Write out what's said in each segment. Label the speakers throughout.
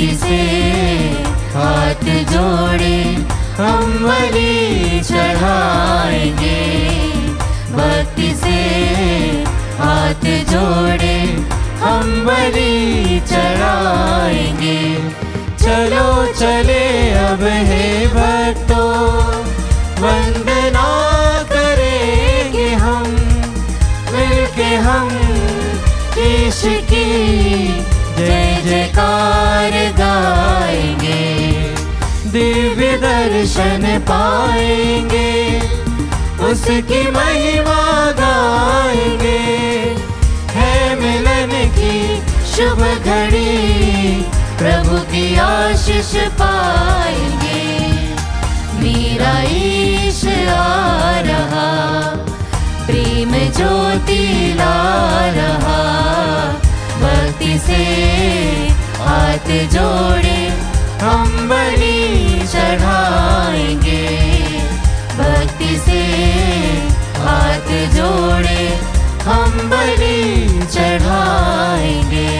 Speaker 1: भक्ति से हाथ जोड़े हम बलि चढ़ाएंगे। भक्ति से हाथ जोड़े हम बलि चढ़ाएंगे। चलो चले अब हे भक्तों, वंदना करेंगे हम मिलके, हम ईश की जय जयकार गाएंगे। दिव्य दर्शन पाएंगे, उसकी महिमा गाएंगे। है मिलन की शुभ घड़ी, प्रभु की आशीष पाएंगे। मेरा ईश आ रहा, प्रेम ज्योति ला रहा। भक्ति से हाथ जोड़े हम बलि चढ़ाएंगे। भक्ति से हाथ जोड़े हम बलि चढ़ाएंगे।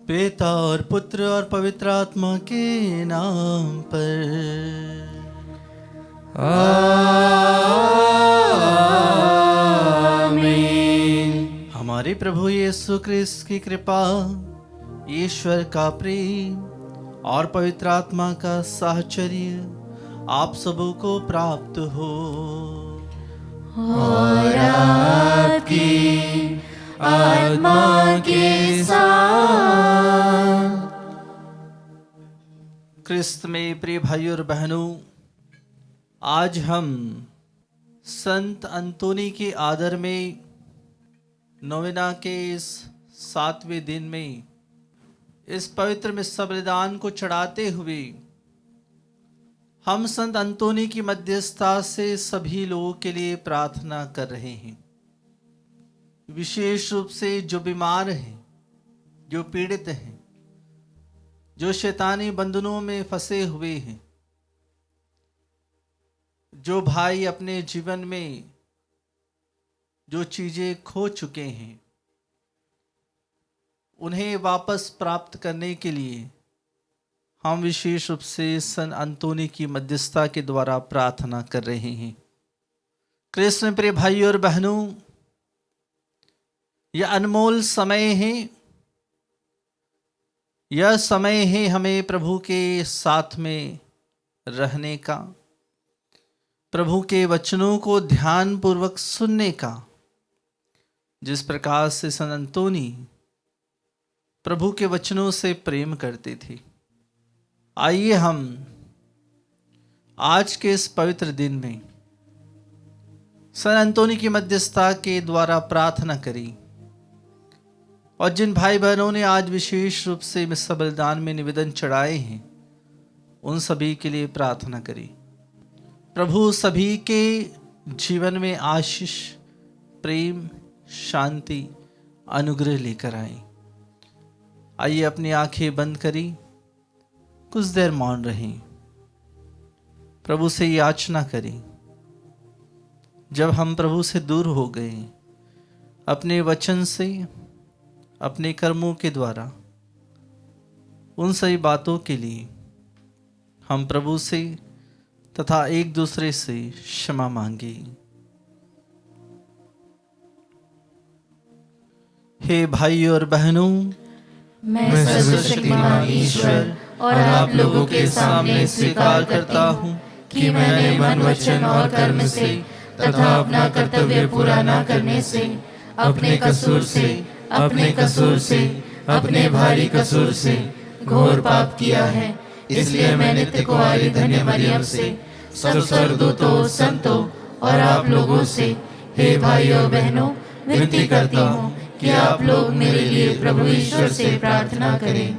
Speaker 2: पिता और पुत्र और पवित्र आत्मा के नाम पर
Speaker 1: आमीन।
Speaker 2: हमारे प्रभु यीशु क्रिस्त की कृपा, ईश्वर का प्रेम और पवित्र आत्मा का साहचर्य आप सबों को प्राप्त हो।
Speaker 1: और आपकी आत्मा के साथ।
Speaker 2: क्रिस्त में प्रिय भाइयों और बहनों, आज हम संत अंतोनी के आदर में नोवेना के इस 7वें दिन में इस पवित्र मिस्सा बलिदान को चढ़ाते हुए हम संत अंतोनी की मध्यस्थता से सभी लोगों के लिए प्रार्थना कर रहे हैं। विशेष रूप से जो बीमार हैं, जो पीड़ित हैं, जो शैतानी बंधनों में फंसे हुए हैं, जो भाई अपने जीवन में जो चीजें खो चुके हैं, उन्हें वापस प्राप्त करने के लिए हम विशेष रूप से संत अंतोनी की मध्यस्थता के द्वारा प्रार्थना कर रहे हैं। क्रिस्त में प्रिय भाइयों और बहनों, यह अनमोल समय है। यह समय है हमें प्रभु के साथ में रहने का, प्रभु के वचनों को ध्यान पूर्वक सुनने का। जिस प्रकार से संत अंतोनी प्रभु के वचनों से प्रेम करते थे, आइए हम आज के इस पवित्र दिन में संत अंतोनी की मध्यस्थता के द्वारा प्रार्थना करी। और जिन भाई बहनों ने आज विशेष रूप से मिस्सा बलिदान में निवेदन चढ़ाए हैं, उन सभी के लिए प्रार्थना करी। प्रभु सभी के जीवन में आशीष, प्रेम, शांति, अनुग्रह लेकर आए। आइए अपनी आंखें बंद करी, कुछ देर मौन रहें, प्रभु से याचना करें। जब हम प्रभु से दूर हो गए, अपने वचन से, अपने कर्मों के द्वारा, उन सभी बातों के लिए हम प्रभु से तथा एक दूसरे से क्षमा मांगे। हे भाइयों और बहनों,
Speaker 1: मैं सर्वशक्तिमान ईश्वर और आप लोगों के सामने स्वीकार करता हूँ कि मैंने मन, वचन और कर्म से तथा अपना कर्तव्य पूरा न करने से, अपने कसूर से, अपने भारी कसूर से घोर पाप किया है। इसलिए मैं नित्य कुंवारी धन्य मरियम से, सब स्वर्गदूतों, संतों और आप लोगों से, हे भाइयों बहनों, विनती करता हूँ कि आप लोग मेरे लिए प्रभु ईश्वर से प्रार्थना करें।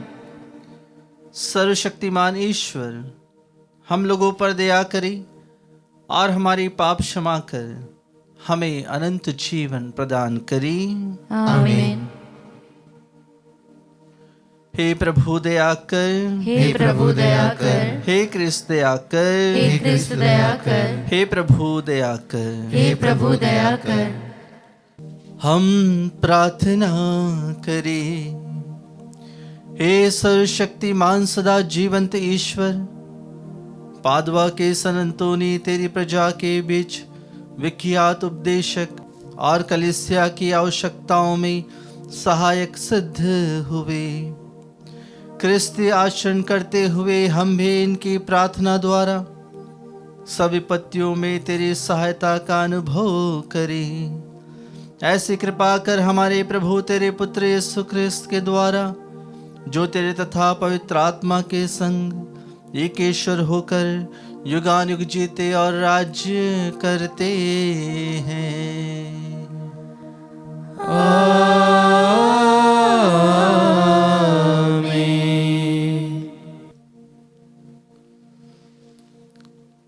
Speaker 2: सर्वशक्तिमान ईश्वर हम लोगों पर दया करे और हमारी पाप क्षमा कर हमें अनंत जीवन प्रदान करी।
Speaker 1: आमीन।
Speaker 2: हे प्रभु दया कर,
Speaker 1: हे प्रभु दया कर,
Speaker 2: हे कृष्ण दया कर,
Speaker 1: हे कृष्ण दया कर,
Speaker 2: हे प्रभु दया कर,
Speaker 1: हे प्रभु दया कर।
Speaker 2: हम प्रार्थना करें। हे सर्वशक्तिमान सदा जीवंत ईश्वर, पादवा के सन अंतोनी तेरी प्रजा के बीच विख्यात उपदेशक और कलीसिया की आवश्यकताओं में सहायक सिद्ध हुए। क्रिस्ती आचरण करते हुए हम भी इनकी प्रार्थना द्वारा सब विपत्तियों में तेरी सहायता का अनुभव करें। ऐसी कृपा कर हमारे प्रभु तेरे पुत्र यीशु क्रिस्त के द्वारा, जो तेरे तथा पवित्र आत्मा के संग एक ईश्वर होकर युगानुयुग जीते और राज्य करते हैं।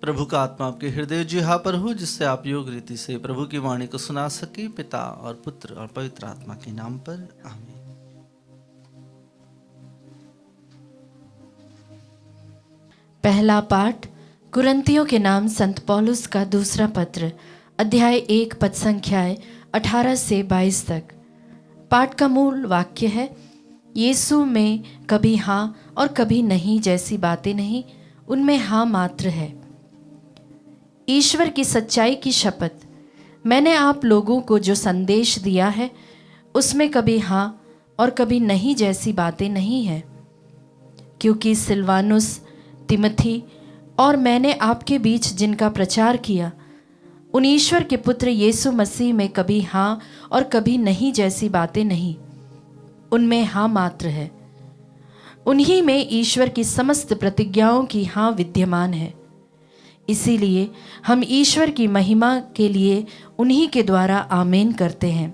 Speaker 2: प्रभु का आत्मा आपके हृदय जिहा पर हो, जिससे आप योग रीति से प्रभु की वाणी को सुना सके। पिता और पुत्र और पवित्र आत्मा के नाम पर आमीन।
Speaker 1: पहला पाठ कुरिन्थियों के नाम संत पौलुस का दूसरा पत्र, अध्याय 1 पद संख्याएं 18 से 22 तक। पाठ का मूल वाक्य है, यीशु में कभी हाँ और कभी नहीं जैसी बातें नहीं, उनमें हाँ मात्र है। ईश्वर की सच्चाई की शपथ, मैंने आप लोगों को जो संदेश दिया है उसमें कभी हाँ और कभी नहीं जैसी बातें नहीं है, क्योंकि सिलवानुस, तिमोथी और मैंने आपके बीच जिनका प्रचार किया, उन ईश्वर के पुत्र यीशु मसीह में कभी हाँ और कभी नहीं जैसी बातें नहीं, उनमें हाँ मात्र है। उन्हीं में ईश्वर की समस्त प्रतिज्ञाओं की हाँ विद्यमान है। इसीलिए हम ईश्वर की महिमा के लिए उन्हीं के द्वारा आमीन करते हैं।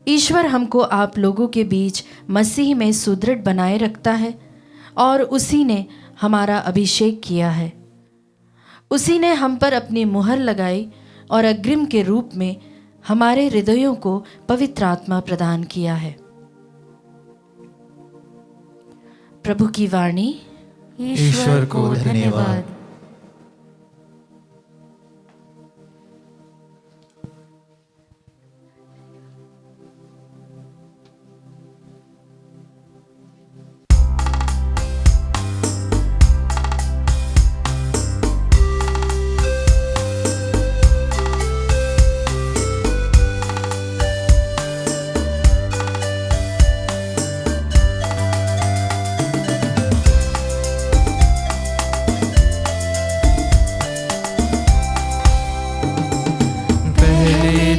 Speaker 1: ईश्वर हमको आप लोगों के बीच मसीह में सुदृढ़ बनाए रखता है और उसी ने हमारा अभिषेक किया है। उसी ने हम पर अपनी मुहर लगाई और अग्रिम के रूप में हमारे हृदयों को पवित्र आत्मा प्रदान किया है। प्रभु की वाणी।
Speaker 3: ईश्वर को धन्यवाद।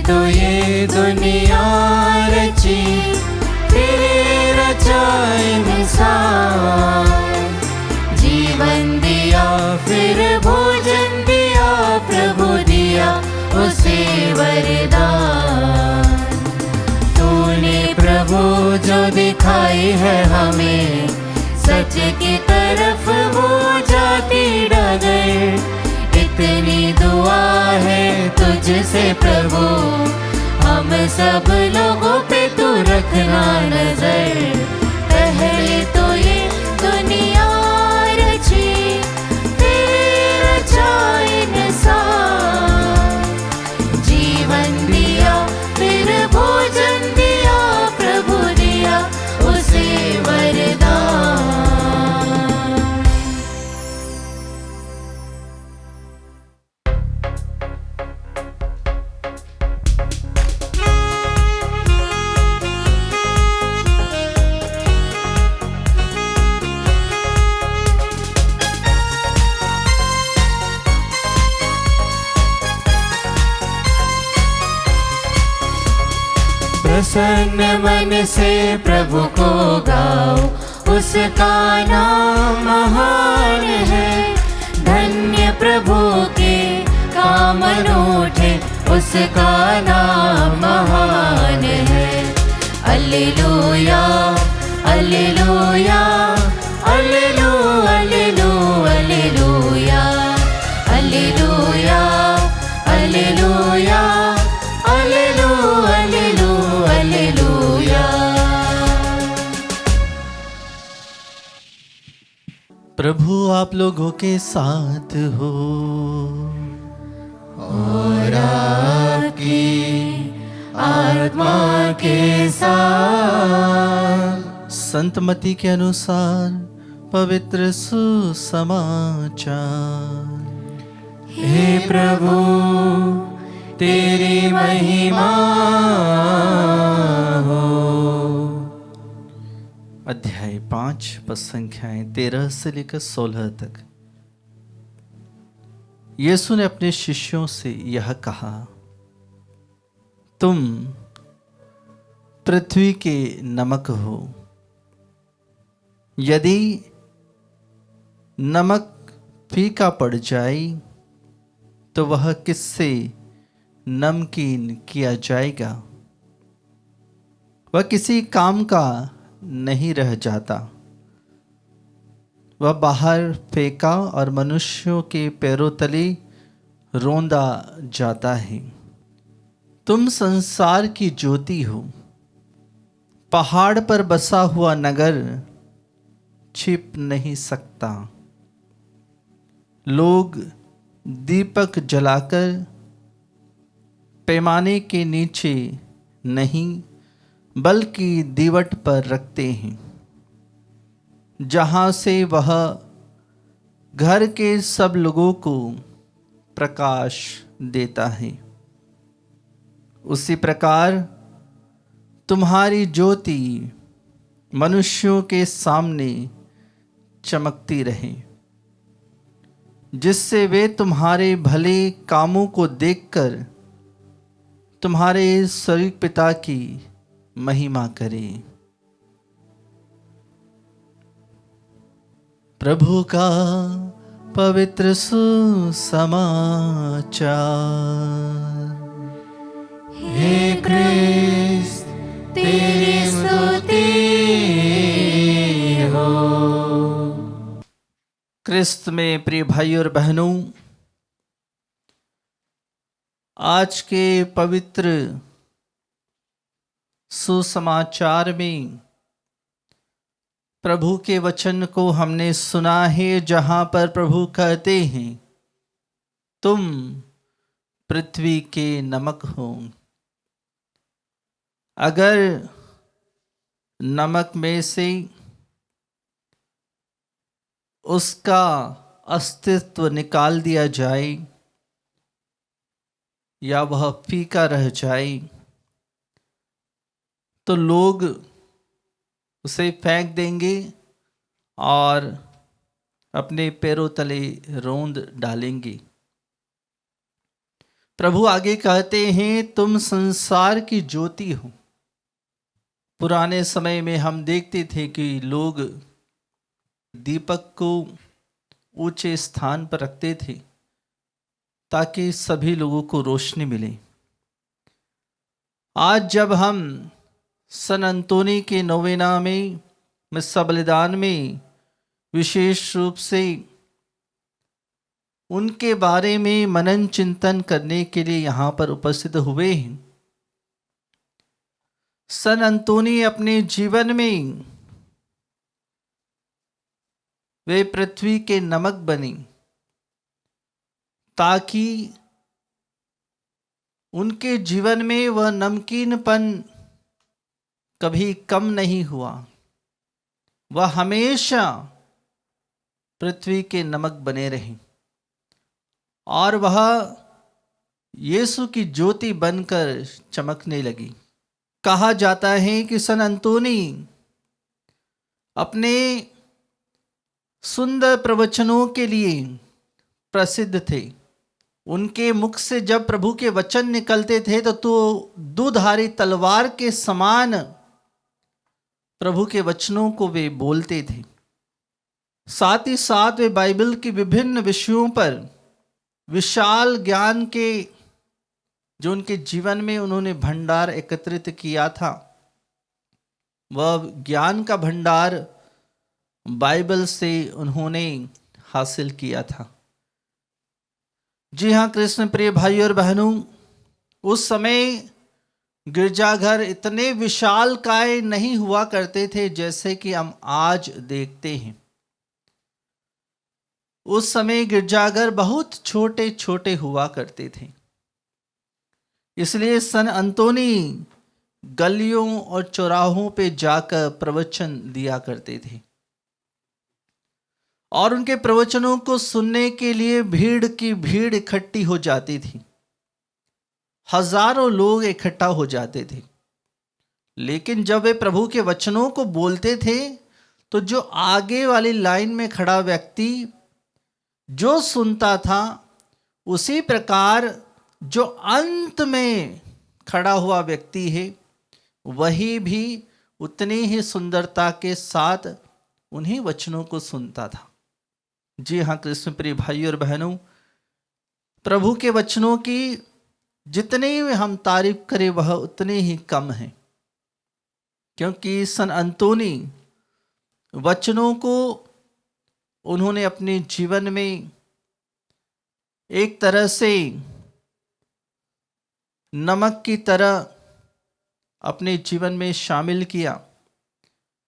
Speaker 3: तो ये दुनिया रची तेरे रचाए इंसान, जीवन दिया फिर भोजन दिया, प्रभु दिया उसे वरदान। तूने प्रभु जो दिखाई है हमें, सच की तरफ वो जाती डगर। इतनी दुआ है तुझसे प्रभु, हम सब लोगों पे तू रखना नजर। पहले तो ये दुनिया रची तेरे रचाए इंसान, जीवन दिया फिर भोजन दिया, प्रभु दिया उसे वरदान। प्रसन्न मन से प्रभु को गाओ, उसका नाम महान है। धन्य प्रभु के काम अनूठे, उसका नाम महान है। Alleluia alleluia alleluia alleluia alleluia alleluia
Speaker 2: प्रभु आप लोगों के साथ हो
Speaker 3: और आपकी आत्मा के साथ।
Speaker 2: संतमति के अनुसार पवित्र सुसमाचार।
Speaker 3: हे प्रभु तेरी महिमा हो।
Speaker 2: अध्याय 5 पद संख्याएं 13 से लेकर 16 तक। यीशु ने अपने शिष्यों से यह कहा, तुम पृथ्वी के नमक हो। यदि नमक फीका पड़ जाए तो वह किससे नमकीन किया जाएगा? वह किसी काम का नहीं रह जाता, वह बाहर फेंका और मनुष्यों के पैरों तले रौंदा जाता है। तुम संसार की ज्योति हो। पहाड़ पर बसा हुआ नगर छिप नहीं सकता। लोग दीपक जलाकर पैमाने के नीचे नहीं बल्कि दीवट पर रखते हैं, जहां से वह घर के सब लोगों को प्रकाश देता है। उसी प्रकार तुम्हारी ज्योति मनुष्यों के सामने चमकती रहे, जिससे वे तुम्हारे भले कामों को देखकर तुम्हारे स्वर्गीय पिता की महिमा करें। प्रभु का पवित्र सुसमाचार।
Speaker 3: हे क्रिस्त तेरी स्तुति हो।
Speaker 2: क्रिस्त में प्रिय भाई और बहनों, आज के पवित्र सुसमाचार में प्रभु के वचन को हमने सुना है, जहां पर प्रभु कहते हैं, तुम पृथ्वी के नमक हो। अगर नमक में से उसका अस्तित्व निकाल दिया जाए या वह फीका रह जाए तो लोग उसे फेंक देंगे और अपने पैरों तले रौंद डालेंगे। प्रभु आगे कहते हैं, तुम संसार की ज्योति हो। पुराने समय में हम देखते थे कि लोग दीपक को ऊंचे स्थान पर रखते थे ताकि सभी लोगों को रोशनी मिले। आज जब हम सन अंतोनी के नोवेना में मिस्सा बलिदान में विशेष रूप से उनके बारे में मनन चिंतन करने के लिए यहाँ पर उपस्थित हुए हैं। सन अंतोनी अपने जीवन में वे पृथ्वी के नमक बने ताकि उनके जीवन में वह नमकीनपन कभी कम नहीं हुआ। वह हमेशा पृथ्वी के नमक बने रहे और वह यीशु की ज्योति बनकर चमकने लगी। कहा जाता है कि सन अंतोनी अपने सुंदर प्रवचनों के लिए प्रसिद्ध थे। उनके मुख से जब प्रभु के वचन निकलते थे तो दुधारी तलवार के समान प्रभु के वचनों को वे बोलते थे। साथ ही साथ वे बाइबल के विभिन्न विषयों पर विशाल ज्ञान के जो उनके जीवन में उन्होंने भंडार एकत्रित किया था, वह ज्ञान का भंडार बाइबल से उन्होंने हासिल किया था। जी हाँ कृष्ण प्रिय भाई और बहनों, उस समय गिरजाघर इतने विशालकाय नहीं हुआ करते थे जैसे कि हम आज देखते हैं। उस समय गिरजाघर बहुत छोटे छोटे हुआ करते थे। इसलिए सन अंतोनी गलियों और चौराहों पे जाकर प्रवचन दिया करते थे और उनके प्रवचनों को सुनने के लिए भीड़ की भीड़ इकट्ठी हो जाती थी। हजारों लोग इकट्ठा हो जाते थे। लेकिन जब वे प्रभु के वचनों को बोलते थे तो जो आगे वाली लाइन में खड़ा व्यक्ति जो सुनता था, उसी प्रकार जो अंत में खड़ा हुआ व्यक्ति है वही भी उतनी ही सुंदरता के साथ उन्हीं वचनों को सुनता था। जी हाँ कृष्ण प्रिय भाई और बहनों, प्रभु के वचनों की जितनी हम तारीफ करें वह उतनी ही कम है, क्योंकि सन अंतोनी वचनों को उन्होंने अपने जीवन में एक तरह से नमक की तरह अपने जीवन में शामिल किया,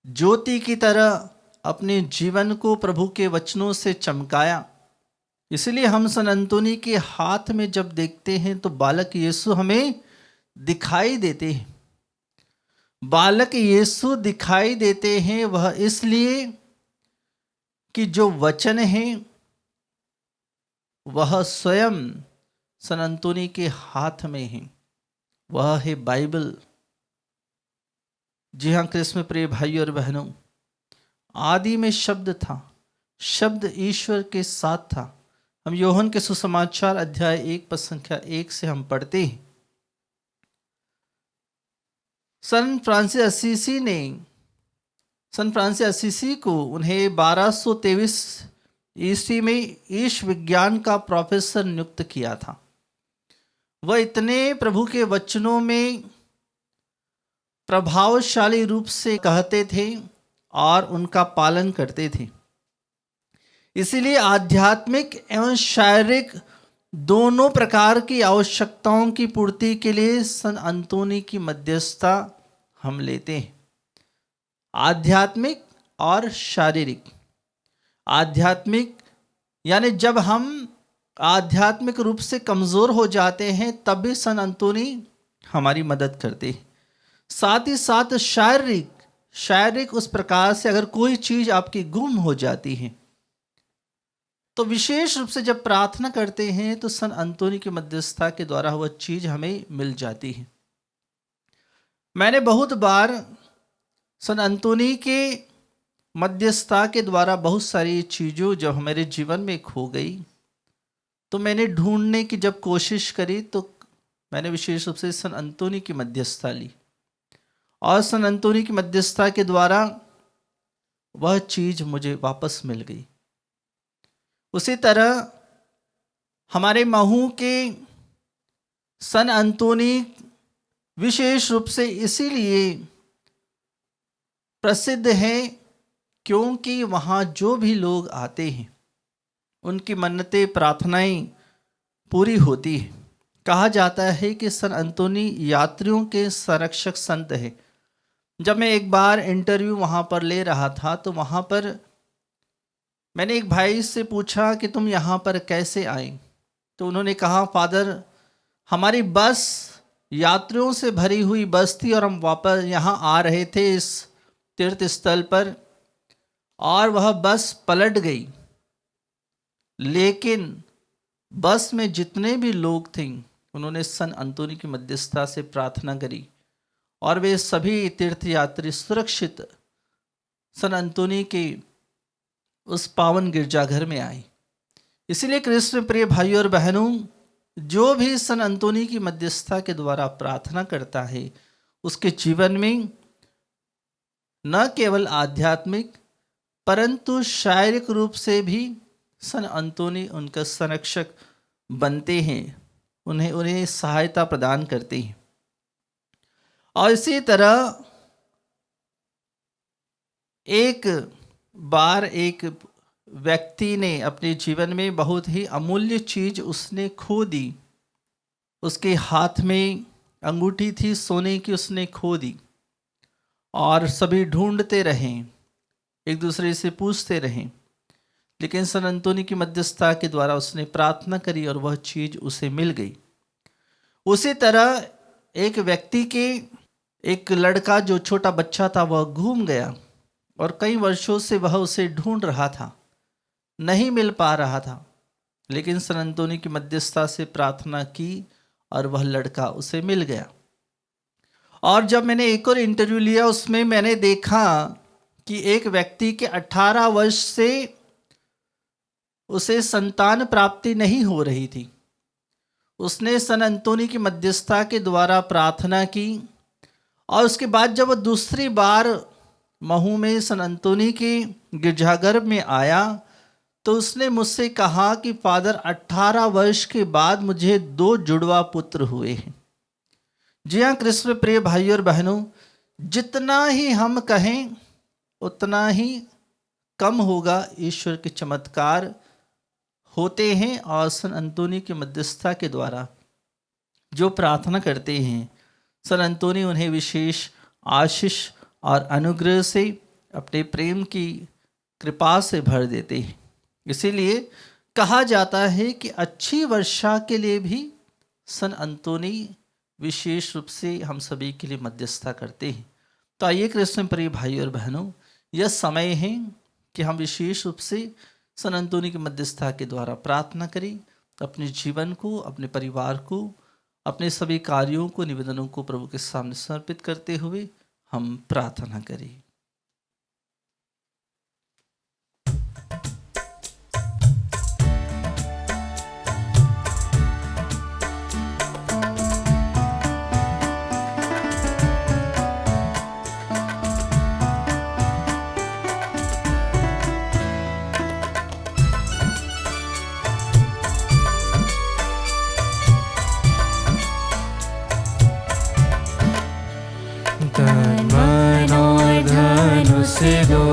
Speaker 2: ज्योति की तरह अपने जीवन को प्रभु के वचनों से चमकाया। इसलिए हम सन अंतोनी के हाथ में जब देखते हैं तो बालक यीशु हमें दिखाई देते हैं। बालक यीशु दिखाई देते हैं वह इसलिए कि जो वचन है वह स्वयं सन अंतोनी के हाथ में है, वह है बाइबल। जी हाँ कृष्ण प्रिय भाई और बहनों, आदि में शब्द था, शब्द ईश्वर के साथ था। हम यूहन्ना के सुसमाचार अध्याय 1 पद संख्या 1 से हम पढ़ते हैं। सन फ्रांसिस असीसी को उन्हें 1223 ईस्वी में ईश विज्ञान का प्रोफेसर नियुक्त किया था। वह इतने प्रभु के वचनों में प्रभावशाली रूप से कहते थे और उनका पालन करते थे। इसीलिए आध्यात्मिक एवं शारीरिक दोनों प्रकार की आवश्यकताओं की पूर्ति के लिए सन अंतोनी की मध्यस्थता हम लेते हैं। आध्यात्मिक और शारीरिक। आध्यात्मिक यानी जब हम आध्यात्मिक रूप से कमज़ोर हो जाते हैं तब भी सन अंतोनी हमारी मदद करते हैं। साथ ही साथ शारीरिक उस प्रकार से अगर कोई चीज़ आपकी गुम हो जाती है तो विशेष रूप से जब प्रार्थना करते हैं तो सन अंतोनी की मध्यस्थता के द्वारा वह चीज़ हमें मिल जाती है। मैंने बहुत बार सन अंतोनी के मध्यस्थता के द्वारा बहुत सारी चीज़ों जब हमारे जीवन में खो गई तो मैंने ढूंढने की जब कोशिश करी तो मैंने विशेष रूप से सन अंतोनी की मध्यस्थता ली और सन अंतोनी की मध्यस्थता के द्वारा वह चीज़ मुझे वापस मिल गई। उसी तरह हमारे महू के सन अंतोनी विशेष रूप से इसीलिए प्रसिद्ध है क्योंकि वहाँ जो भी लोग आते हैं उनकी मन्नतें प्रार्थनाएं पूरी होती है। कहा जाता है कि सन अंतोनी यात्रियों के संरक्षक संत है। जब मैं एक बार इंटरव्यू वहाँ पर ले रहा था तो वहाँ पर मैंने एक भाई से पूछा कि तुम यहाँ पर कैसे आए, तो उन्होंने कहा फादर हमारी बस यात्रियों से भरी हुई बस थी और हम वापस यहाँ आ रहे थे इस तीर्थ स्थल पर और वह बस पलट गई, लेकिन बस में जितने भी लोग थे उन्होंने सन अंतोनी की मध्यस्थता से प्रार्थना करी और वे सभी तीर्थयात्री सुरक्षित सन अंतोनी के उस पावन गिरजाघर में आए। इसीलिए कृष्ण प्रिय भाई और बहनों, जो भी सन अंतोनी की मध्यस्थता के द्वारा प्रार्थना करता है उसके जीवन में न केवल आध्यात्मिक परंतु शारीरिक रूप से भी सन अंतोनी उनका संरक्षक बनते हैं, उन्हें सहायता प्रदान करते हैं। और इसी तरह एक बार एक व्यक्ति ने अपने जीवन में बहुत ही अमूल्य चीज उसने खो दी। उसके हाथ में अंगूठी थी सोने की, उसने खो दी और सभी ढूंढते रहे, एक दूसरे से पूछते रहे, लेकिन सन अंतोनी की मध्यस्थता के द्वारा उसने प्रार्थना करी और वह चीज उसे मिल गई। उसी तरह एक व्यक्ति के एक लड़का जो छोटा बच्चा था वह घूम गया और कई वर्षों से वह उसे ढूंढ रहा था, नहीं मिल पा रहा था। लेकिन सन अंतोनी की मध्यस्थता से प्रार्थना की और वह लड़का उसे मिल गया। और जब मैंने एक और इंटरव्यू लिया उसमें मैंने देखा कि एक व्यक्ति के 18 वर्ष से उसे संतान प्राप्ति नहीं हो रही थी। उसने सन अंतोनी की मध्यस्थता के द्वारा प्रार्थना की और उसके बाद जब वह दूसरी बार महू में सन अंतोनी के गिरजाघर में आया तो उसने मुझसे कहा कि फादर 18 वर्ष के बाद मुझे 2 जुड़वा पुत्र हुए हैं। जी हाँ कृष्ण में प्रिय भाई और बहनों, जितना ही हम कहें उतना ही कम होगा। ईश्वर के चमत्कार होते हैं और सन अंतोनी की मध्यस्थता के द्वारा जो प्रार्थना करते हैं सन अंतोनी उन्हें विशेष आशीष और अनुग्रह से अपने प्रेम की कृपा से भर देते हैं। इसीलिए कहा जाता है कि अच्छी वर्षा के लिए भी सन अंतोनी विशेष रूप से हम सभी के लिए मध्यस्थता करते हैं। तो आइए कृष्ण प्रिय भाई और बहनों, यह समय है कि हम विशेष रूप से सन अंतोनी की मध्यस्थता के द्वारा प्रार्थना करें, अपने जीवन को, अपने परिवार को, अपने सभी कार्यों को, निवेदनों को प्रभु के सामने समर्पित करते हुए हम प्रार्थना करें।
Speaker 3: तन मन और धन उसे दो,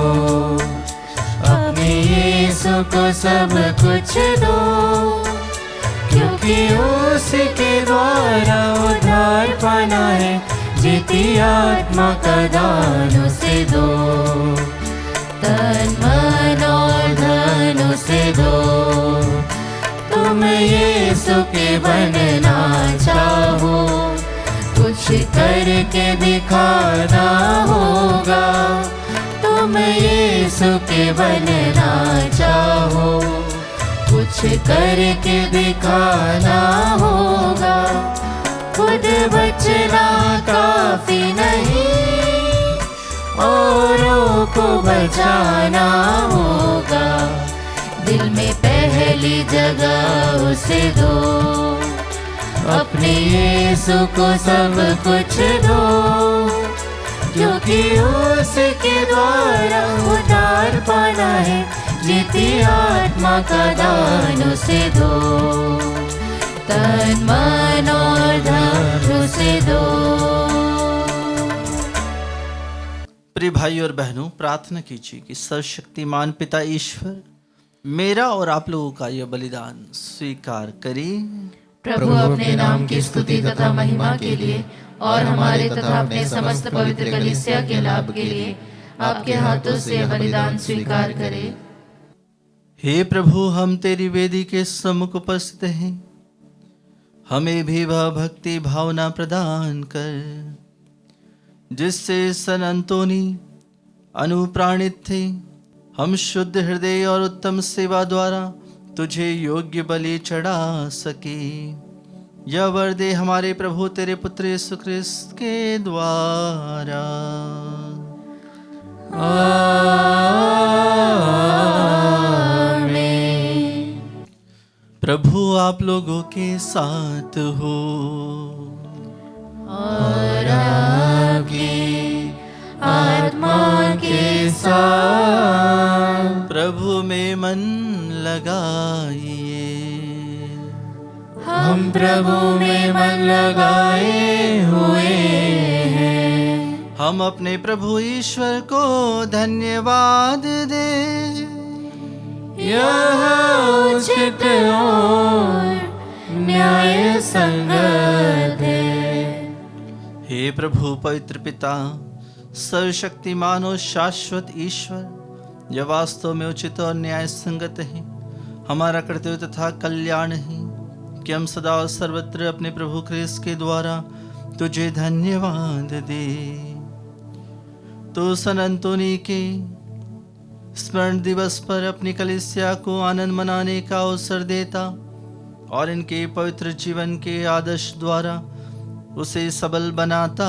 Speaker 3: अपने यीशु को सब कुछ दो, क्योंकि उसके द्वारा उद्धार पाना है। जीती आत्मा का दान उसे दो, तन मन और धन उसे दो। तुम यीशु के बनना चाहो, कुछ करके दिखाना होगा। तुम यीशु के बनना चाहो, कुछ करके दिखाना होगा। खुद बचना काफी नहीं, औरों को बचाना होगा। दिल में पहली जगह उसे दो, अपने यीशु को सब कुछ दो, क्योंकि उसके द्वारा उद्धार पाना है। जीती आत्मा का दान उसे दो, तन मन और धन उसे दो।
Speaker 2: प्रिय भाई और बहनों, प्रार्थना कीजिए कि सर्वशक्तिमान पिता ईश्वर मेरा और आप लोगों का यह बलिदान स्वीकार करें।
Speaker 1: प्रभु अपने नाम की स्तुति तथा महिमा के लिए और हमारे तथा अपने समस्त पवित्र कलीसिया के लाभ के लिए आपके हाथों से यह बलिदान स्वीकार करे।
Speaker 2: हे प्रभु, हम तेरी वेदी के सम्मुख उपस्थित हैं, हमें भी वह भक्ति भावना प्रदान कर जिससे सन अंतोनी अनुप्राणित थे। हम शुद्ध हृदय और उत्तम सेवा द्वारा तुझे योग्य बलि चढ़ा सके। यह वर दे हमारे प्रभु तेरे पुत्र यीशु ख्रिस्त के द्वारा।
Speaker 3: आमीन।
Speaker 2: प्रभु आप लोगों के साथ हो
Speaker 3: और आपकी आत्मा के साथ।
Speaker 2: प्रभु में मन लगाइए।
Speaker 3: हम प्रभु में मन लगाए हुए हैं।
Speaker 2: हम अपने प्रभु ईश्वर को धन्यवाद दे।
Speaker 3: यह उचित और न्याय संगत है।
Speaker 2: हे प्रभु पवित्र पिता, सर्वशक्तिमान और शाश्वत ईश्वर, यह वास्तव में उचित और न्याय संगत है, हमारा कर्तव्य तथा कल्याण है कि हम सदा और सर्वत्र अपने प्रभु ख्रिस्त के द्वारा तुझे धन्यवाद दे। तो सन अंतोनी के स्मरण दिवस पर अपनी कलीसिया को आनंद मनाने का अवसर देता और इनके पवित्र जीवन के आदर्श द्वारा उसे सबल बनाता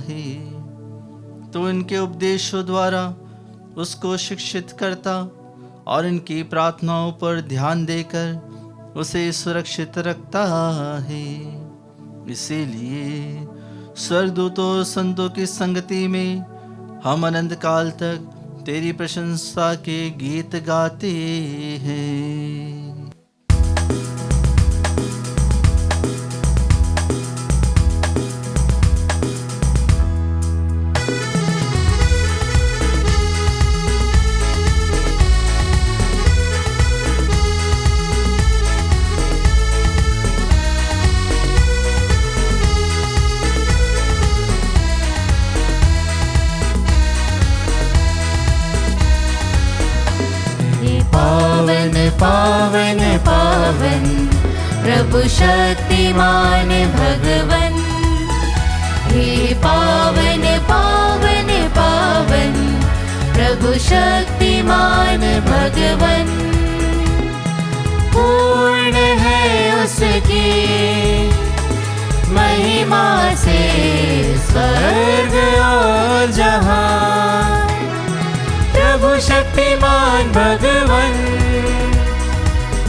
Speaker 2: है। तो इनके उपदेशों द्वारा उसको शिक्षित करता और इनकी प्रार्थनाओं पर ध्यान देकर उसे सुरक्षित रखता है। इसीलिए स्वर्गदूतों और संतों की संगति में हम अनंत काल तक तेरी प्रशंसा के गीत गाते हैं।
Speaker 3: पावन पावन प्रभु शक्तिमान भगवन, हे पावन पावन पावन प्रभु शक्तिमान भगवन। पूर्ण है उसकी महिमा से स्वर्ग और जहां, प्रभु शक्तिमान भगवन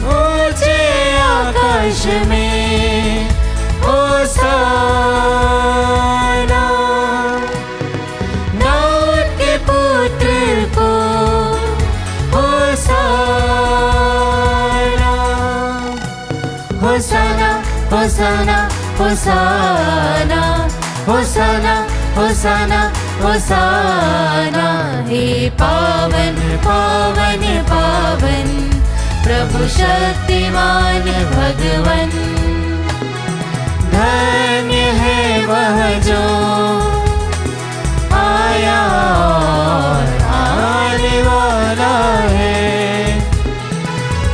Speaker 3: ऊंचे आकाश में होशाना। दाऊद के पुत्र को होशाना, होशाना होशाना होशाना होशाना होशाना होशाना। हे पावन पावन पावन प्रभु शक्तिमान भगवन। धन्य है वह जो आया और आने वाला है,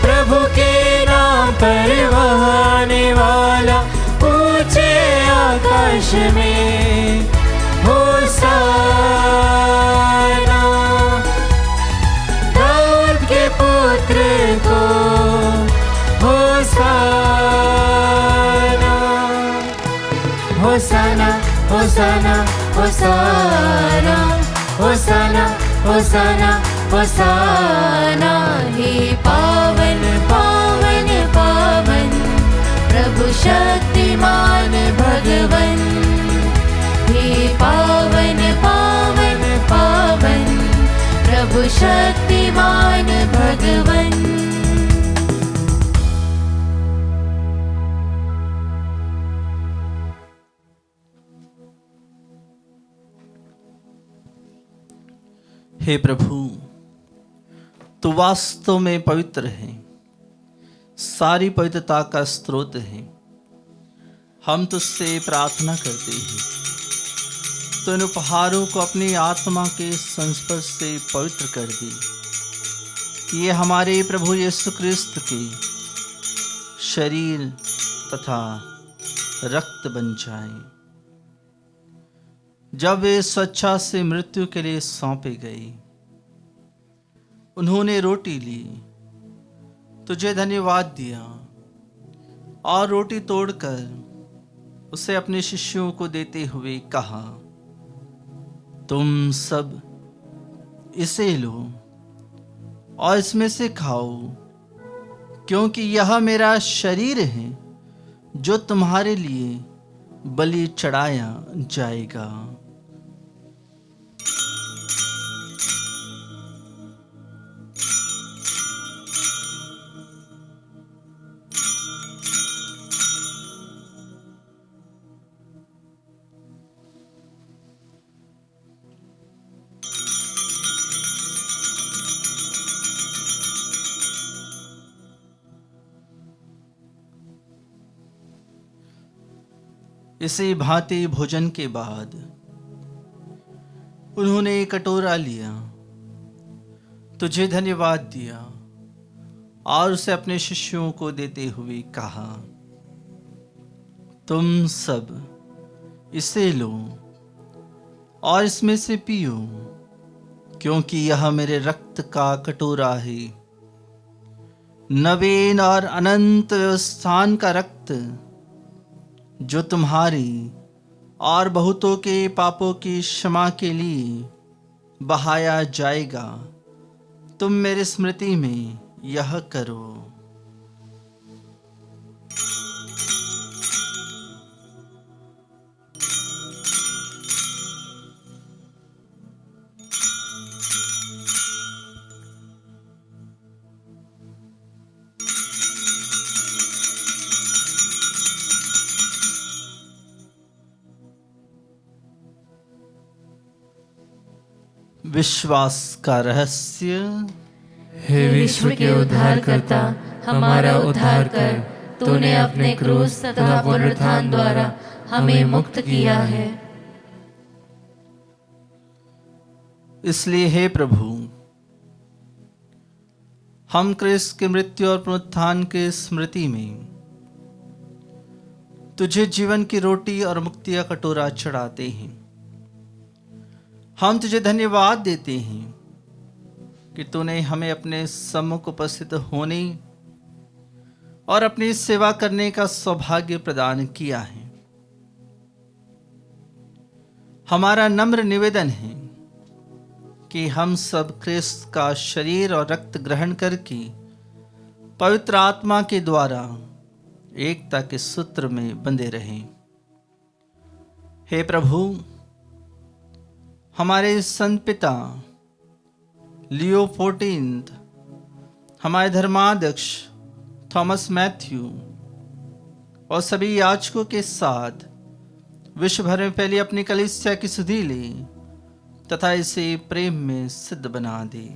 Speaker 3: प्रभु के नाम पर वह आने वाला ऊंचे आकाश में होशाना। दाऊद के पुत्र को होशाना, होशाना होशाना होशाना होशाना होशाना। हे पावन पावन पावन प्रभु शक्तिमान भगवन, हे पावन पावन पावन प्रभु शक्तिमान भगवन।
Speaker 2: हे प्रभु, तू वास्तव में पवित्र है, सारी पवित्रता का स्रोत है। हम तुझसे प्रार्थना करते हैं तो इन उपहारों को अपनी आत्मा के संस्पर्श से पवित्र कर दे। ये हमारे प्रभु यीशु क्रिस्त के शरीर तथा रक्त बन जाए। जब वे स्वेच्छा से मृत्यु के लिए सौंपे गए, उन्होंने रोटी ली, तुझे धन्यवाद दिया और रोटी तोड़कर उसे अपने शिष्यों को देते हुए कहा, तुम सब इसे लो और इसमें से खाओ, क्योंकि यह मेरा शरीर है जो तुम्हारे लिए बलि चढ़ाया जाएगा। इसी भांति भोजन के बाद उन्होंने एक कटोरा लिया, तुझे धन्यवाद दिया और उसे अपने शिष्यों को देते हुए कहा, तुम सब इसे लो और इसमें से पियो, क्योंकि यह मेरे रक्त का कटोरा है, नवीन और अनंत व्यवस्थान का रक्त, जो तुम्हारी और बहुतों के पापों की क्षमा के लिए बहाया जाएगा। तुम मेरी स्मृति में यह करो। विश्वास का रहस्य।
Speaker 3: हे विश्व के उद्धारकर्ता, हमारा उद्धार कर। तूने अपने क्रूस तथा पुनरुत्थान द्वारा हमें मुक्त किया है।
Speaker 2: इसलिए हे प्रभु, हम क्रिस्त की मृत्यु और पुनरुत्थान के स्मृति में तुझे जीवन की रोटी और मुक्ति का कटोरा चढ़ाते हैं। हम तुझे धन्यवाद देते हैं कि तूने हमें अपने सम्मुख उपस्थित होने और अपनी सेवा करने का सौभाग्य प्रदान किया है। हमारा नम्र निवेदन है कि हम सब क्रिस्त का शरीर और रक्त ग्रहण करके पवित्र आत्मा के द्वारा एकता के सूत्र में बंधे रहें। हे प्रभु, हमारे संत पिता लियो 14, हमारे धर्माध्यक्ष थॉमस मैथ्यू और सभी याजकों के साथ विश्व भर में फैली अपनी कलीसिया की सुधि ले तथा इसे प्रेम में सिद्ध बना दे।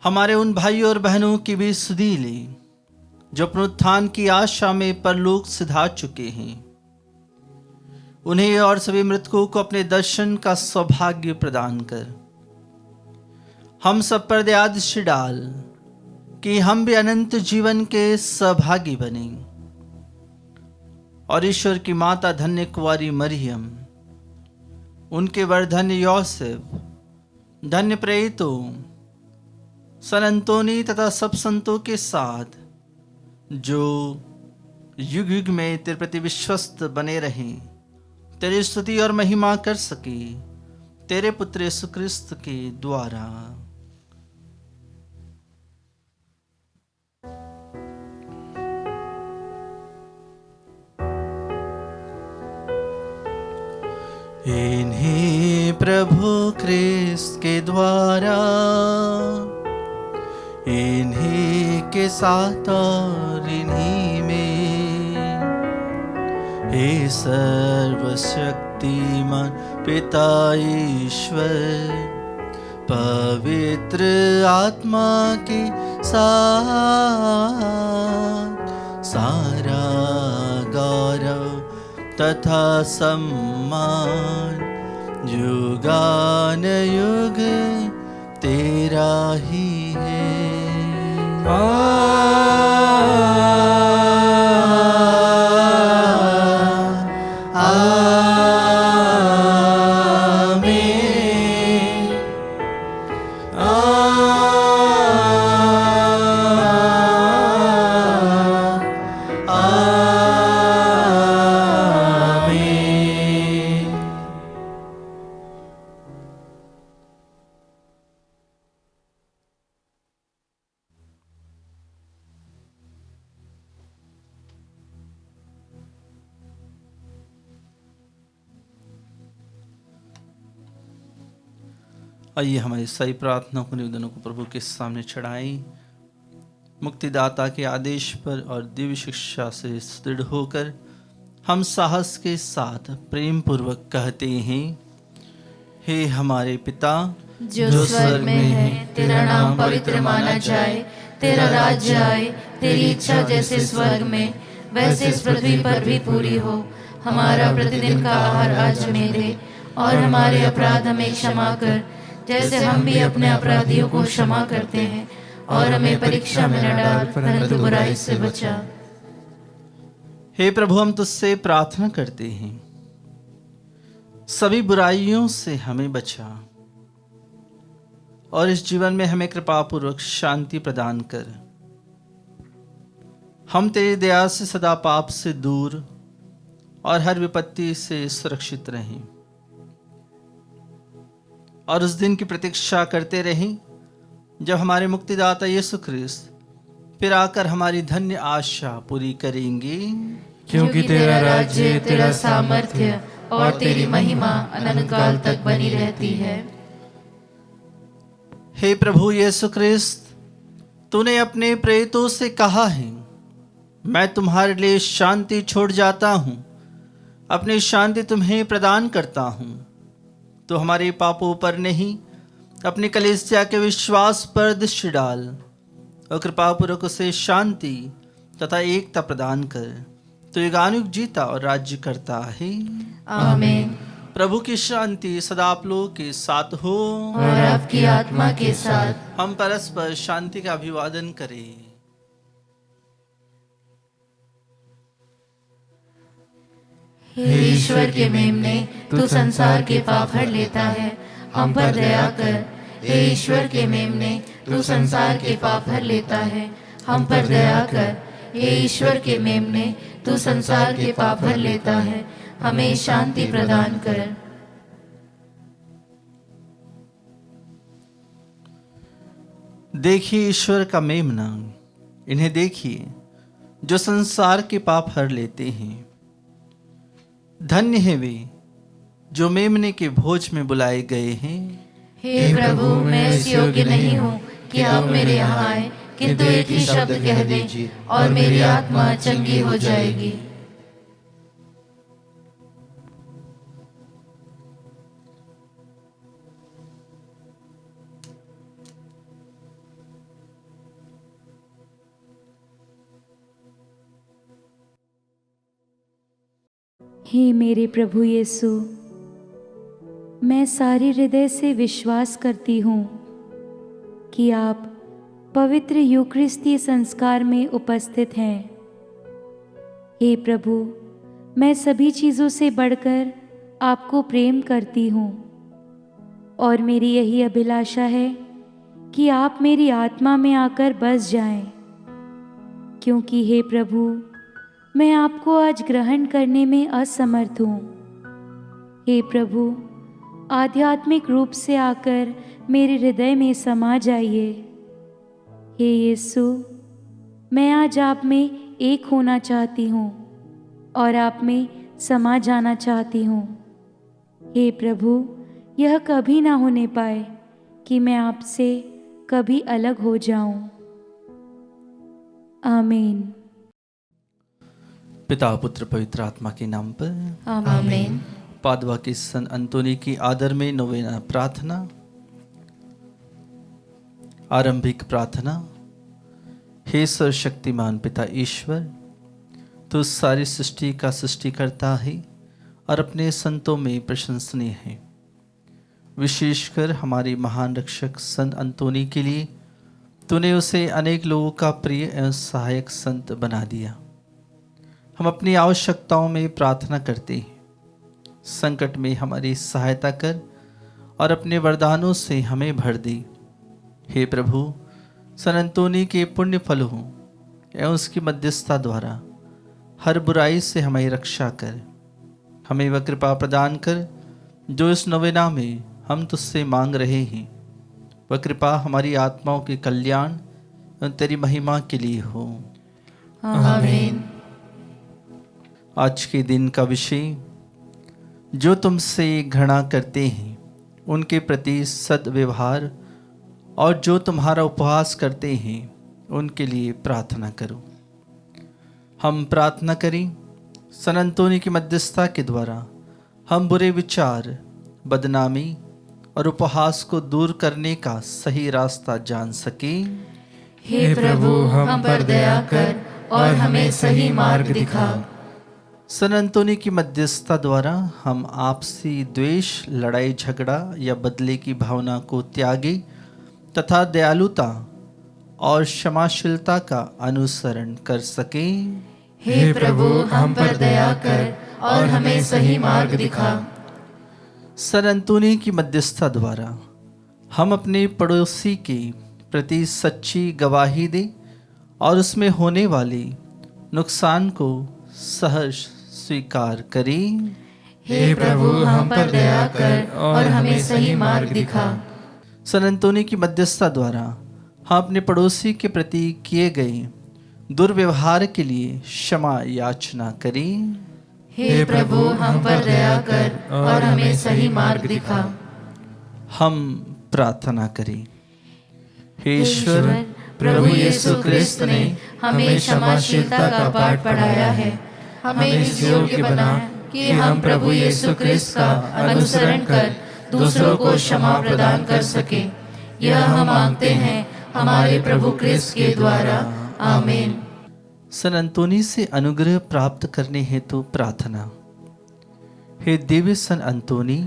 Speaker 2: हमारे उन भाइयों और बहनों की भी सुधि ले जो पुनरुत्थान की आशा में परलोक सिधा चुके हैं। उन्हें और सभी मृतकों को अपने दर्शन का सौभाग्य प्रदान कर। हम सब पर दया दृष्टि डाल कि हम भी अनंत जीवन के सहभागी बने और ईश्वर की माता धन्य कुंवारी मरियम, उनके वर धन्य यौसेफ, धन्य प्रेरितों, सन अंतोनी तथा सब संतों के साथ जो युग युग में तेरे प्रति विश्वस्त बने रहें, तेरी स्तुति और महिमा कर सके, तेरे पुत्र यीशु क्रिस्त के द्वारा। इन्हीं प्रभु क्रिस्त के द्वारा, इन्हीं के साथ और इन्हीं में, हे सर्वशक्तिमान पिता ईश्वर, पवित्र आत्मा के साथ सारा गौरव तथा सम्मान युगानुयुग तेरा ही है। आइए हमारी सही प्रार्थना को निवेदनों को प्रभु के सामने चढ़ाएं। मुक्तिदाता के आदेश पर और दिव्य शिक्षा से सुदृढ़ होकर हम साहस के साथ प्रेम पूर्वक कहते हैं, हे हमारे पिता
Speaker 3: जो स्वर्ग में है, तेरा नाम पवित्र माना जाए, तेरा राज्य आए, तेरी इच्छा जैसे स्वर्ग में वैसे इस पृथ्वी पर भी पूरी हो। हमारा प्रतिदिन का आहार आज हमें दे और हमारे अपराध हमें क्षमा कर जैसे हम भी अपने अपराधियों को क्षमा करते हैं, और हमें परीक्षा में न डाल परंतु बुराई से बचा।
Speaker 2: हे प्रभु, हम तुझसे प्रार्थना करते हैं, सभी बुराइयों से हमें बचा और इस जीवन में हमें कृपापूर्वक शांति प्रदान कर। हम तेरी दया से सदा पाप से दूर और हर विपत्ति से सुरक्षित रहें और उस दिन की प्रतीक्षा करते रहें जब हमारे मुक्तिदाता यीशु ख्रिस्त फिर आकर हमारी धन्य आशा पूरी करेंगे।
Speaker 3: क्योंकि तेरा राज्य, तेरा सामर्थ्य और तेरी महिमा अनंत काल तक बनी रहती है।
Speaker 2: हे प्रभु यीशु ख्रिस्त, तूने अपने प्रेरितों से कहा है, मैं तुम्हारे लिए शांति छोड़ जाता हूँ, अपनी शांति तुम्हें प्रदान करता हूँ। तो हमारे पापों पर नहीं, अपनी कलीसिया के विश्वास पर दृष्टि डाल और कृपापूर्वक उसे शांति तथा एकता प्रदान कर। तो युगानुयुग जीता और राज्य करता है।
Speaker 3: आमीन।
Speaker 2: प्रभु की शांति सदा आप लोगों के साथ हो
Speaker 3: और आपकी आत्मा के साथ।
Speaker 2: हम परस्पर शांति का अभिवादन करें।
Speaker 3: हे ईश्वर के मेमने, तू संसार के पाप हर लेता है, हम पर दया कर। हे ईश्वर के मेमने, तू संसार के पाप हर लेता है, हम पर दया कर। हे ईश्वर के मेमने, तू संसार के पाप हर लेता है, हमें शांति प्रदान कर।
Speaker 2: देखिए ईश्वर का मेमना, इन्हें देखिए जो संसार के पाप हर लेते हैं। धन्य है वे जो मेमने के भोज में बुलाए गए हैं।
Speaker 3: हे प्रभु, मैं इस योग्य नहीं हूँ कि आप मेरे यहाँ आए, किंतु एक ही शब्द कह दीजिए और मेरी आत्मा चंगी हो जाएगी।
Speaker 4: हे मेरे प्रभु यीशु, मैं सारे हृदय से विश्वास करती हूँ कि आप पवित्र यूकरिस्ती संस्कार में उपस्थित हैं। हे प्रभु, मैं सभी चीज़ों से बढ़कर आपको प्रेम करती हूँ और मेरी यही अभिलाषा है कि आप मेरी आत्मा में आकर बस जाएं, क्योंकि हे प्रभु, मैं आपको आज ग्रहण करने में असमर्थ हूँ। हे प्रभु, आध्यात्मिक रूप से आकर मेरे हृदय में समा जाइए। हे यीशु, मैं आज आप में एक होना चाहती हूँ और आप में समा जाना चाहती हूँ। हे प्रभु, यह कभी ना होने पाए कि मैं आपसे कभी अलग हो जाऊं। आमीन।
Speaker 2: पिता पुत्र पवित्र आत्मा के नाम पर
Speaker 3: आमीन।
Speaker 2: पादवा के संत अंतोनी की आदर में नोवेना प्रार्थना। आरंभिक प्रार्थना। हे सर्वशक्तिमान पिता ईश्वर, तू सारी सृष्टि का सृष्टिकर्ता है और अपने संतों में प्रशंसनीय है। विशेषकर हमारे महान रक्षक संत अंतोनी के लिए तूने उसे अनेक लोगों का प्रिय एवं सहायक संत बना दिया। हम अपनी आवश्यकताओं में प्रार्थना करते हैं, संकट में हमारी सहायता कर और अपने वरदानों से हमें भर दे। हे प्रभु, संत अंतोनी के पुण्य फल हो एवं उसकी मध्यस्थता द्वारा हर बुराई से हमारी रक्षा कर। हमें वह कृपा प्रदान कर जो इस नवेना में हम तुझसे मांग रहे हैं। वह कृपा हमारी आत्माओं के कल्याण एवं तेरी महिमा के लिए हो।
Speaker 3: आमीन।
Speaker 2: आज के दिन का विषय, जो तुमसे घृणा करते हैं उनके प्रति सद्व्यवहार और जो तुम्हारा उपहास करते हैं उनके लिए प्रार्थना करो। हम प्रार्थना करें, संत अंतोनी की मध्यस्थता के द्वारा हम बुरे विचार, बदनामी और उपहास को दूर करने का सही रास्ता जान सकें।
Speaker 3: हे प्रभु, हम पर दया कर और हमें सही मार्ग दिखा।
Speaker 2: संत अंतोनी की मध्यस्थता द्वारा हम आपसी द्वेष, लड़ाई झगड़ा या बदले की भावना को त्यागे तथा दयालुता और क्षमाशीलता का अनुसरण कर सकें।
Speaker 3: हे प्रभु हम पर दया कर और हमें सही मार्ग दिखा।
Speaker 2: सर अंतोनी की मध्यस्थता द्वारा हम अपने पड़ोसी के प्रति सच्ची गवाही दें और उसमें होने वाले नुकसान को सहज स्वीकार करें।
Speaker 3: हे प्रभु हम पर दया कर और हमें सही मार्ग दिखा।
Speaker 2: सर अंतोनी की मध्यस्थता द्वारा हम अपने पड़ोसी के प्रति किए गए दुर्व्यवहार के लिए क्षमा याचना करें।
Speaker 3: हे प्रभु हम पर दया कर और हमें सही मार्ग दिखा।
Speaker 2: हम प्रार्थना करें। हे ईश्वर,
Speaker 3: प्रभु यीशु क्रिस्त ने हमें क्षमाशीलता का पाठ पढ़ाया है। हमें इस योग्य बनाया कि हम प्रभु यीशु क्रिस्त का अनुसरण कर दूसरों को क्षमा प्रदान कर सके। यह हम मांगते हैं हमारे प्रभु क्रिस्त के द्वारा। आमीन।
Speaker 2: सन अंतोनी से अनुग्रह प्राप्त करने हेतु प्रार्थना। हे दिव्य सन अंतोनी,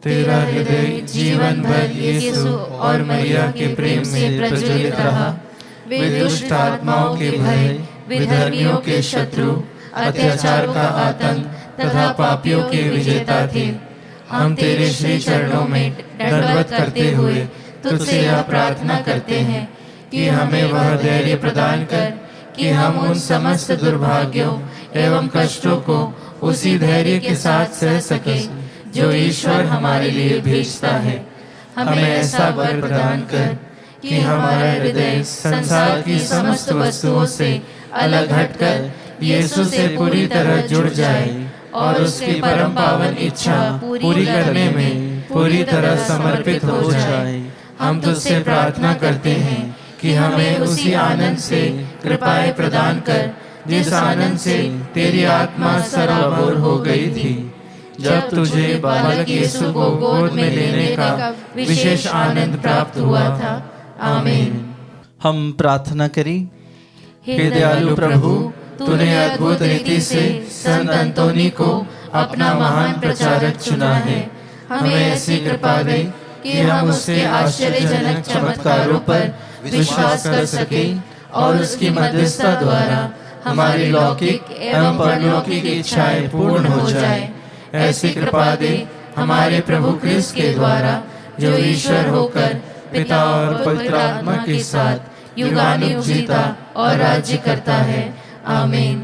Speaker 3: तेरा हृदय जीवन भर यीशु और मरिया के प्रेम से प्रज्वलित रहा। वे दुष्ट आत्माओं के भय, विधर्मियों के शत्रु, अत्याचार का आतंक तथा पापियों के विजेता थे। हम तेरे श्री चरणों में दंडवत करते हुए तुझसे यह प्रार्थना करते हैं कि हमें वह धैर्य प्रदान कर कि हम उन समस्त दुर्भाग्यों एवं कष्टों को उसी धैर्य के साथ सह सके जो ईश्वर हमारे लिए भेजता है। हमें ऐसा वर प्रदान कर कि हमारा हृदय संसार की समस्त वस्तुओं से अलग हटकर यीशु से पूरी तरह जुड़ जाए और उसकी परम पावन इच्छा पूरी करने में पूरी तरह समर्पित हो जाए। हम तुझसे प्रार्थना करते हैं कि हमें उसी आनंद से कृपाएं प्रदान कर जिस आनंद से तेरी आत्मा सराबोर हो गई थी जब तुझे बालक यीशु को गोद में लेने का विशेष आनंद प्राप्त हुआ था। आमीन।
Speaker 2: हम प्रार्थना करें।
Speaker 3: हे दयालु प्रभु, तूने अद्भुत रीति से संत अंतोनी को अपना महान प्रचारक चुना है। हमें ऐसी कृपा दे कि हम उसके आश्चर्यजनक चमत्कारों पर विश्वास कर सके और उसकी मध्यस्थता द्वारा हमारी लौकिक एवं परलौकिक इच्छाएं पूर्ण हो जाए। ऐसी कृपा दे हमारे प्रभु क्रिस्त के द्वारा, जो ईश्वर होकर पिता और पवित्र आत्मा के साथ युगानुयुग जीता और राज्य करता है। आमीन।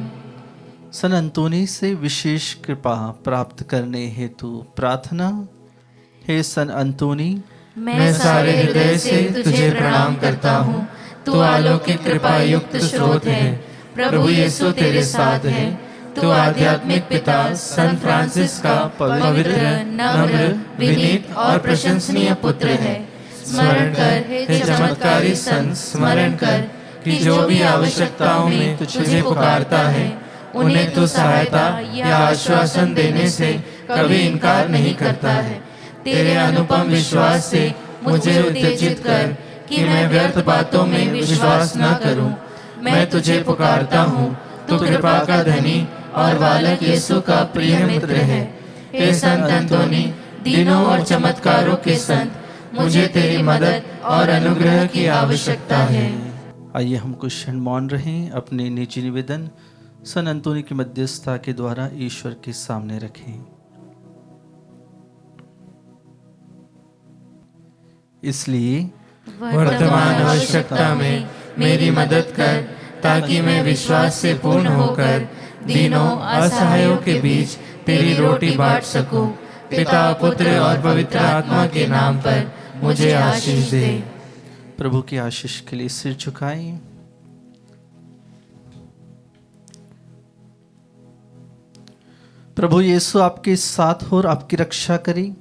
Speaker 2: सन अंतोनी से विशेष कृपा प्राप्त करने हेतु प्रार्थना। हे सन अंतोनी,
Speaker 3: मैं सारे हृदय से तुझे प्रणाम करता हूँ। तू अलौकिक कृपा युक्त स्रोत है। प्रभु यीशु तेरे साथ है। तू आध्यात्मिक पिता संत फ्रांसिस का पवित्र, नम्र, विनीत और प्रशंसनीय पुत्र है। स्मरण कर हे चमत्कारी संत, स्मरण कर कि जो भी आवश्यकताओं में तुझे पुकारता है उन्हें तू सहायता या आश्वासन देने से कभी इनकार नहीं करता है। तेरे अनुपम विश्वास से मुझे उत्तेजित कर कि मैं व्यर्थ बातों में विश्वास न करूं। मैं तुझे पुकारता हूँ। तू कृपा का धनी और बालक यीशु का प्रिय मित्र है। हे संत अंतोनी, दिनों और चमत्कारों के संत, मुझे तेरी मदद और अनुग्रह की आवश्यकता है।
Speaker 2: आइए हम कुछ क्षण मौन रहें, अपने निजी निवेदन सन अंतोनी की मध्यस्थता के द्वारा ईश्वर के सामने रखें। इसलिए
Speaker 3: वर्तमान आवश्यकता में मेरी मदद कर, ताकि मैं विश्वास से पूर्ण होकर दिनों असहायों के बीच तेरी रोटी बांट सकूं। पिता, पुत्र और पवित्र आत्मा के नाम पर मुझे आशीष दे।
Speaker 2: प्रभु की आशीष के लिए सिर झुकाएं। प्रभु यीशु आपके साथ हो और आपकी रक्षा करे।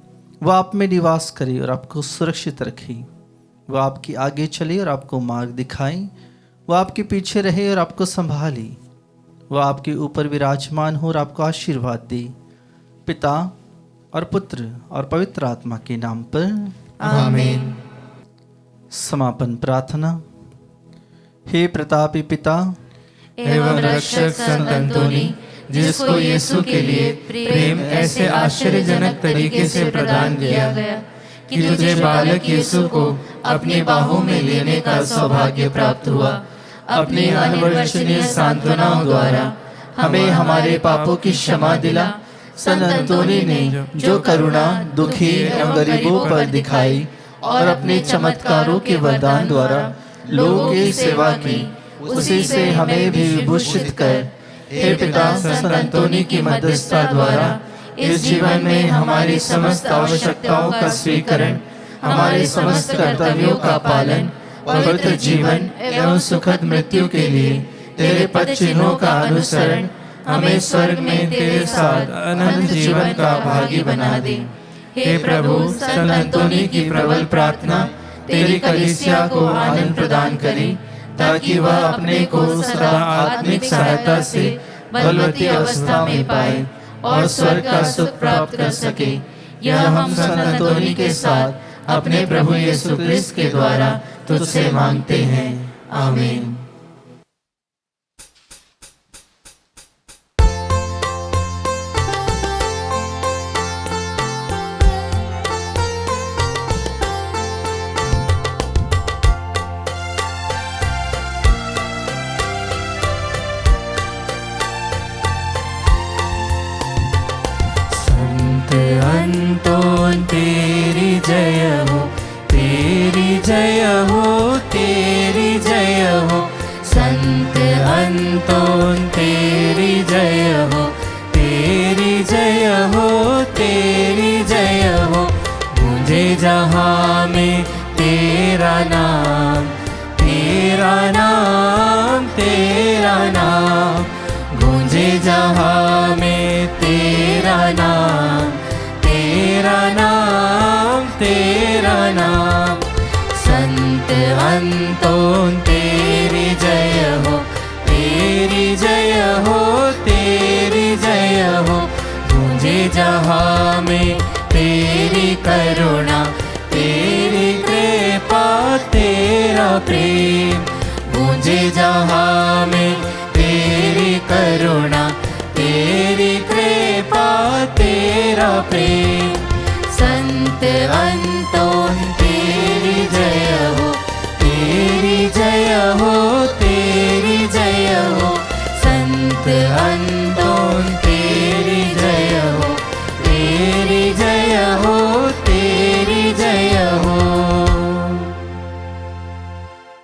Speaker 2: वह आप में निवास करे और आपको सुरक्षित रखे। वह आपकी आगे चले और आपको मार्ग दिखाए। वह आपके पीछे रहे और आपको संभाले। वह आपके ऊपर विराजमान हो और आपको आशीर्वाद दे। पिता और पुत्र और पवित्र आत्मा के नाम पर
Speaker 3: आमीन।
Speaker 2: समापन प्रार्थना। हे प्रतापी पिता
Speaker 3: एवं रक्षक संत अंतोनी, जिसको यीशु के लिए प्रेम ऐसे आश्चर्यजनक तरीके से प्रदान किया गया कि तुझे बालक यीशु को अपनी बाहों में लेने का सौभाग्य प्राप्त हुआ। अपनी अनिर्वचनीय सांत्वनाओं द्वारा
Speaker 2: हमें हमारे पापों की क्षमा दिला। संत अंतोनी ने जो करुणा दुखी एवं गरीबों पर दिखाई और अपने चमत्कारों के वरदान द्वारा लोगों की सेवा की, उसी से हमें भी विभूषित कर। हे पिता, संत अंतोनी की मध्यस्थता द्वारा इस जीवन में हमारी समस्त आवश्यकताओं का स्वीकरण, हमारे समस्त कर्तव्यों का पालन, पवित्र जीवन एवं सुखद मृत्यु के लिए तेरे पद चिन्हों का अनुसरण हमें स्वर्ग में तेरे साथ अनंत जीवन का भागी बना दे। हे प्रभु, संत अंतोनी की प्रबल प्रार्थना तेरी कलीसिया को आनंद प्रदान करे, ताकि वह अपने को सदा आत्मिक सहायता से बलवती अवस्था में पाए और स्वर्ग का सुख प्राप्त कर सके। यह हम संत अंतोनी के साथ अपने प्रभु यीशु क्रिस्त के द्वारा तुझसे मांगते हैं। आमीन।
Speaker 1: अंतोन तेरी जय हो, तेरी जय हो, तेरी जय हो। संत अंतोन तेरी जय हो, तेरी जय हो, तेरी जय हो। गूंजे जहाँ में तेरा नाम, तेरा नाम, तेरा नाम। गूंजे जहाँ में तेरा नाम, तेरा नाम, तेरा नाम। संत अंतोन तेरी जय हो, तेरी जय हो, तेरी जय हो। गूंजे जहाँ में तेरी करुणा, तेरी कृपा, तेरा प्रेम। गूंजे जहाँ में तेरी करुणा, तेरी कृपा, तेरा प्रेम। संत अंतोन तेरी जय हो, तेरी जय हो, तेरी जय हो। संत अंतोन